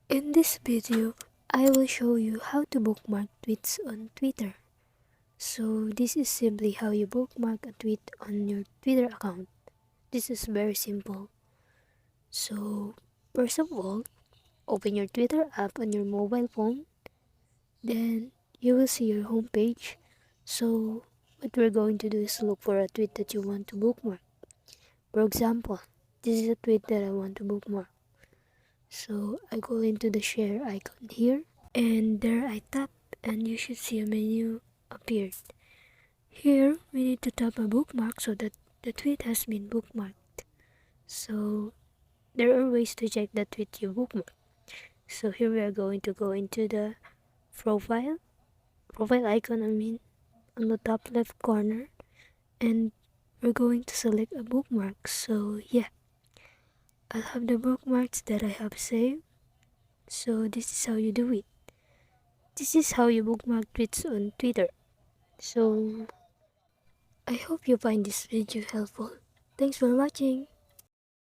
In this video, I will show you how to bookmark tweets on Twitter. So this is simply how you bookmark a tweet on your Twitter account. This is very simple. So first of all, open your Twitter app on your mobile phone. Then you will see your home page. So what we're going to do is look for a tweet that you want to bookmark. For example, this is a tweet that I want to bookmark. So I go into the share icon here, and there I tap, and you should see a menu appeared. Here we need to tap a bookmark so that the tweet has been bookmarked. So there are ways to check the tweet you bookmarked. So here we are going to go into the profile icon, on the top left corner, and we're going to select a bookmark. So yeah, I'll have the bookmarks that I have saved. So this is how you do it. This is how you bookmark tweets on Twitter. So I hope you find this video helpful. Thanks for watching.